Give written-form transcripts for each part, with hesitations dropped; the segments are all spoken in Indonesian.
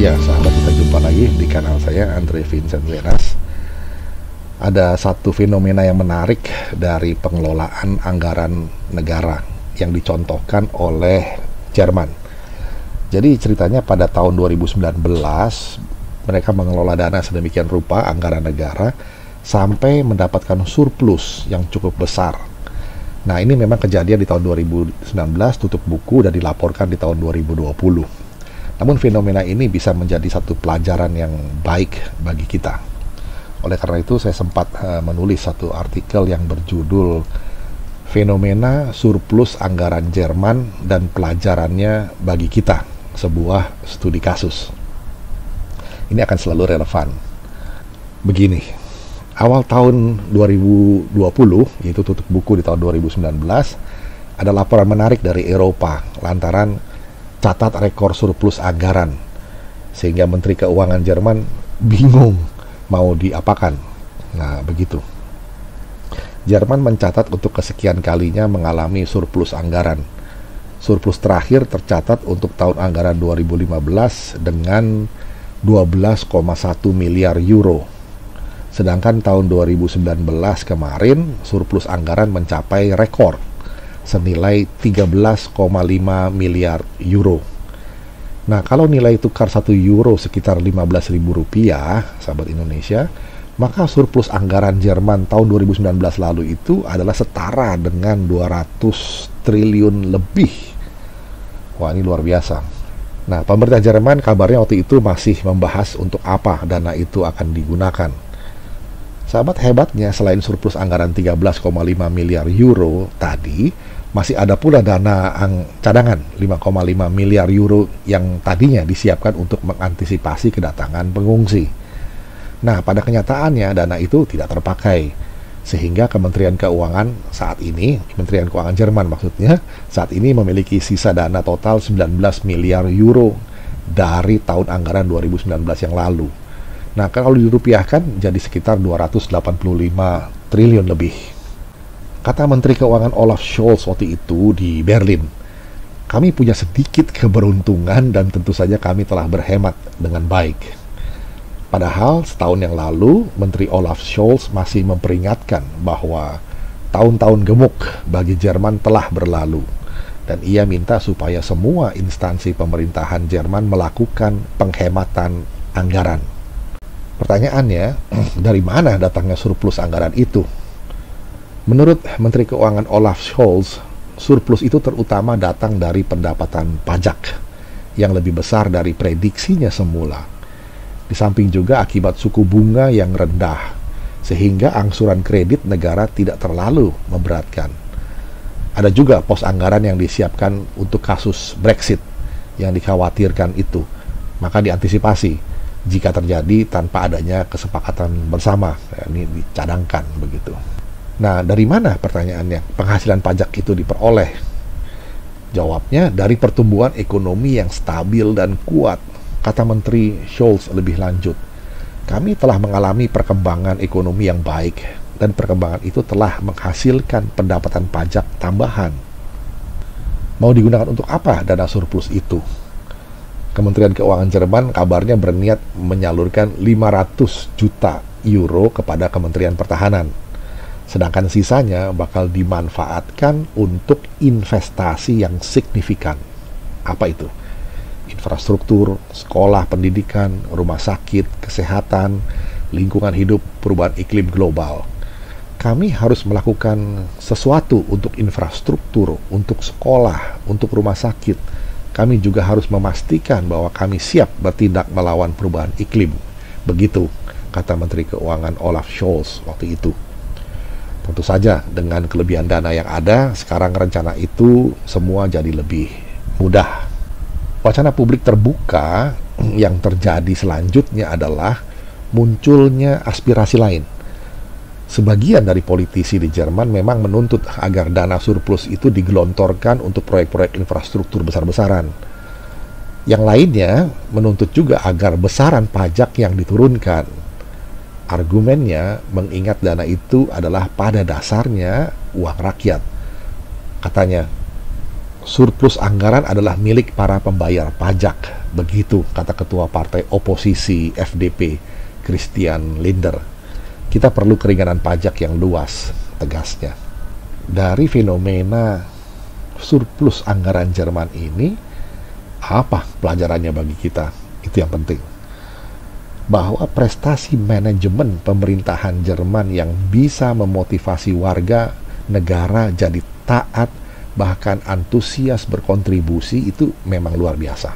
Ya, sahabat, kita jumpa lagi di kanal saya, Andre Vincent Wenas. Ada satu fenomena yang menarik dari pengelolaan anggaran negara yang dicontohkan oleh Jerman. Jadi ceritanya pada tahun 2019, mereka mengelola dana sedemikian rupa anggaran negara sampai mendapatkan surplus yang cukup besar. Nah, ini memang kejadian di tahun 2019, tutup buku dan dilaporkan di tahun 2020. Namun fenomena ini bisa menjadi satu pelajaran yang baik bagi kita. Oleh karena itu saya sempat menulis satu artikel yang berjudul Fenomena Surplus Anggaran Jerman dan Pelajarannya Bagi Kita, sebuah studi kasus. Ini akan selalu relevan. Begini, awal tahun 2020, yaitu tutup buku di tahun 2019, ada laporan menarik dari Eropa lantaran catat rekor surplus anggaran, sehingga Menteri Keuangan Jerman bingung mau diapakan. Nah, begitu. Jerman mencatat untuk kesekian kalinya mengalami surplus anggaran. Surplus terakhir tercatat untuk tahun anggaran 2015 dengan 12,1 miliar euro. Sedangkan tahun 2019 kemarin surplus anggaran mencapai rekor senilai 13,5 miliar euro. Nah, kalau nilai tukar 1 euro sekitar 15.000 rupiah, sahabat Indonesia, maka surplus anggaran Jerman tahun 2019 lalu itu adalah setara dengan 200 triliun lebih. Wah, ini luar biasa. Nah, pemerintah Jerman kabarnya waktu itu masih membahas untuk apa dana itu akan digunakan. Sahabat, hebatnya selain surplus anggaran 13,5 miliar euro tadi, masih ada pula dana cadangan 5,5 miliar euro yang tadinya disiapkan untuk mengantisipasi kedatangan pengungsi. Nah, pada kenyataannya dana itu tidak terpakai, sehingga Kementerian Keuangan saat ini, Kementerian Keuangan Jerman maksudnya, saat ini memiliki sisa dana total 19 miliar euro dari tahun anggaran 2019 yang lalu. Nah, kalau dirupiahkan jadi sekitar 285 triliun lebih. Kata Menteri Keuangan Olaf Scholz waktu itu di Berlin, kami punya sedikit keberuntungan dan tentu saja kami telah berhemat dengan baik. Padahal setahun yang lalu, Menteri Olaf Scholz masih memperingatkan bahwa tahun-tahun gemuk bagi Jerman telah berlalu. Dan ia minta supaya semua instansi pemerintahan Jerman melakukan penghematan anggaran. Pertanyaannya, dari mana datangnya surplus anggaran itu? Menurut Menteri Keuangan Olaf Scholz, surplus itu terutama datang dari pendapatan pajak yang lebih besar dari prediksinya semula. Di samping juga akibat suku bunga yang rendah, sehingga angsuran kredit negara tidak terlalu memberatkan. Ada juga pos anggaran yang disiapkan untuk kasus Brexit yang dikhawatirkan itu, maka diantisipasi jika terjadi tanpa adanya kesepakatan bersama. Ini dicadangkan begitu. Nah, dari mana pertanyaannya penghasilan pajak itu diperoleh? Jawabnya dari pertumbuhan ekonomi yang stabil dan kuat. Kata Menteri Scholz lebih lanjut, kami telah mengalami perkembangan ekonomi yang baik dan perkembangan itu telah menghasilkan pendapatan pajak tambahan. Mau digunakan untuk apa dana surplus itu? Kementerian Keuangan Jerman kabarnya berniat menyalurkan 500 juta euro kepada Kementerian Pertahanan. Sedangkan sisanya bakal dimanfaatkan untuk investasi yang signifikan. Apa itu? Infrastruktur, sekolah, pendidikan, rumah sakit, kesehatan, lingkungan hidup, perubahan iklim global. Kami harus melakukan sesuatu untuk infrastruktur, untuk sekolah, untuk rumah sakit. Kami juga harus memastikan bahwa kami siap bertindak melawan perubahan iklim. Begitu kata Menteri Keuangan Olaf Scholz waktu itu. Tentu saja dengan kelebihan dana yang ada, sekarang rencana itu semua jadi lebih mudah. Wacana publik terbuka yang terjadi selanjutnya adalah munculnya aspirasi lain. Sebagian dari politisi di Jerman memang menuntut agar dana surplus itu digelontorkan untuk proyek-proyek infrastruktur besar-besaran. Yang lainnya menuntut juga agar besaran pajak yang diturunkan. Argumennya mengingat dana itu adalah pada dasarnya uang rakyat. Katanya, surplus anggaran adalah milik para pembayar pajak. Begitu kata ketua partai oposisi FDP, Christian Lindner. Kita perlu keringanan pajak yang luas, tegasnya. Dari fenomena surplus anggaran Jerman ini, apa pelajarannya bagi kita? Itu yang penting. Bahwa prestasi manajemen pemerintahan Jerman yang bisa memotivasi warga negara jadi taat, bahkan antusias berkontribusi, itu memang luar biasa.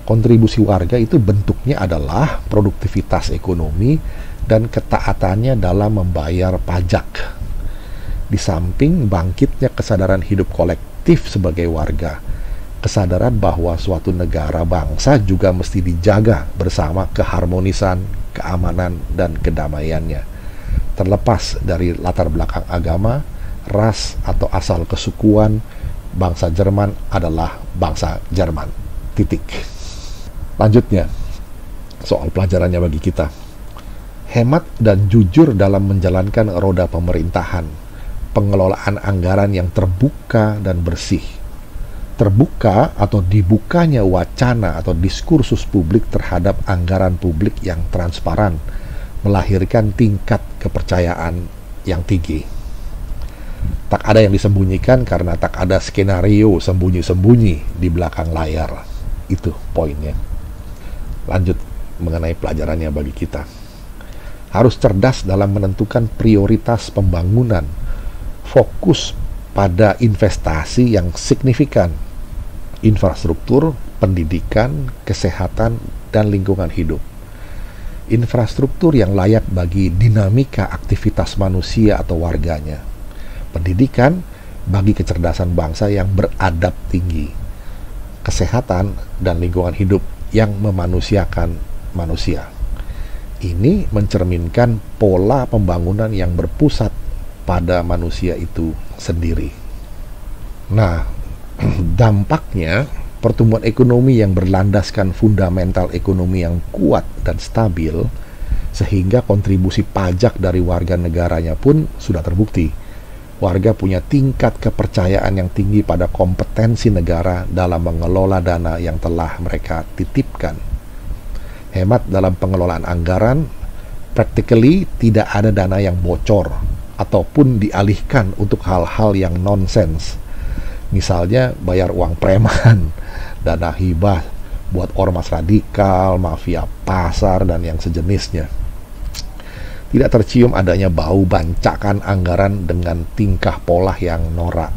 Kontribusi warga itu bentuknya adalah produktivitas ekonomi dan ketaatannya dalam membayar pajak. Di samping bangkitnya kesadaran hidup kolektif sebagai warga, kesadaran bahwa suatu negara bangsa juga mesti dijaga bersama keharmonisan, keamanan, dan kedamaiannya. Terlepas dari latar belakang agama, ras, atau asal kesukuan, bangsa Jerman adalah bangsa Jerman. Titik. Lanjutnya, soal pelajarannya bagi kita. Hemat dan jujur dalam menjalankan roda pemerintahan. Pengelolaan anggaran yang terbuka dan bersih. Terbuka atau dibukanya wacana atau diskursus publik terhadap anggaran publik yang transparan, melahirkan tingkat kepercayaan yang tinggi. Tak ada yang disembunyikan karena tak ada skenario sembunyi-sembunyi di belakang layar. Itu poinnya. Lanjut mengenai pelajarannya bagi kita. Harus cerdas dalam menentukan prioritas pembangunan. Fokus pada investasi yang signifikan. Infrastruktur, pendidikan, kesehatan, dan lingkungan hidup. Infrastruktur yang layak bagi dinamika aktivitas manusia atau warganya. Pendidikan bagi kecerdasan bangsa yang beradab tinggi. Kesehatan dan lingkungan hidup yang memanusiakan manusia. Ini mencerminkan pola pembangunan yang berpusat pada manusia itu sendiri. Nah, dampaknya pertumbuhan ekonomi yang berlandaskan fundamental ekonomi yang kuat dan stabil, sehingga kontribusi pajak dari warga negaranya pun sudah terbukti. Warga punya tingkat kepercayaan yang tinggi pada kompetensi negara dalam mengelola dana yang telah mereka titipkan. Hemat dalam pengelolaan anggaran, practically tidak ada dana yang bocor ataupun dialihkan untuk hal-hal yang nonsens. Misalnya bayar uang preman, dana hibah buat ormas radikal, mafia pasar, dan yang sejenisnya. Tidak tercium adanya bau bancakan anggaran dengan tingkah pola yang norak.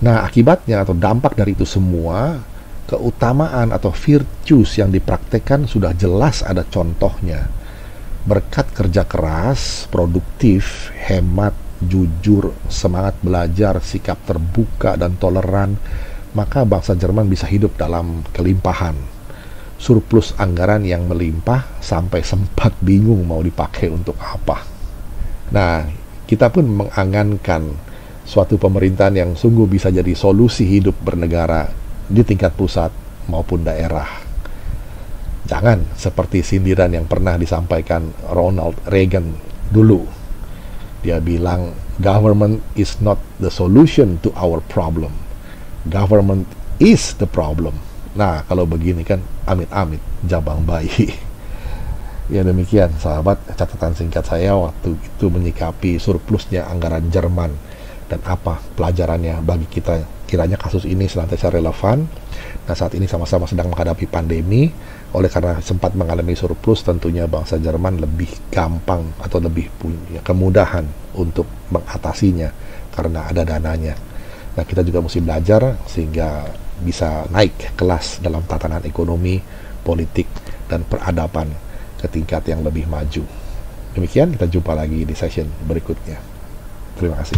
Nah, akibatnya atau dampak dari itu semua, keutamaan atau virtues yang dipraktekkan sudah jelas ada contohnya. Berkat kerja keras, produktif, hemat, jujur, semangat belajar, sikap terbuka dan toleran, maka bangsa Jerman bisa hidup dalam kelimpahan. Surplus anggaran yang melimpah sampai sempat bingung mau dipakai untuk apa. Nah, kita pun mengangankan suatu pemerintahan yang sungguh bisa jadi solusi hidup bernegara di tingkat pusat maupun daerah. Jangan seperti sindiran yang pernah disampaikan Ronald Reagan dulu. Dia bilang, government is not the solution to our problem. Government is the problem. Nah, kalau begini kan amit-amit jabang bayi. Ya demikian sahabat, catatan singkat saya waktu itu menyikapi surplusnya anggaran Jerman dan apa pelajarannya bagi kita. Kiranya kasus ini senantiasa relevan. Nah, saat ini sama-sama sedang menghadapi pandemi. Oleh karena sempat mengalami surplus, tentunya bangsa Jerman lebih gampang atau lebih punya kemudahan untuk mengatasinya karena ada dananya. Nah, kita juga mesti belajar sehingga bisa naik kelas dalam tatanan ekonomi, politik, dan peradaban ke tingkat yang lebih maju. Demikian, kita jumpa lagi di session berikutnya. Terima kasih.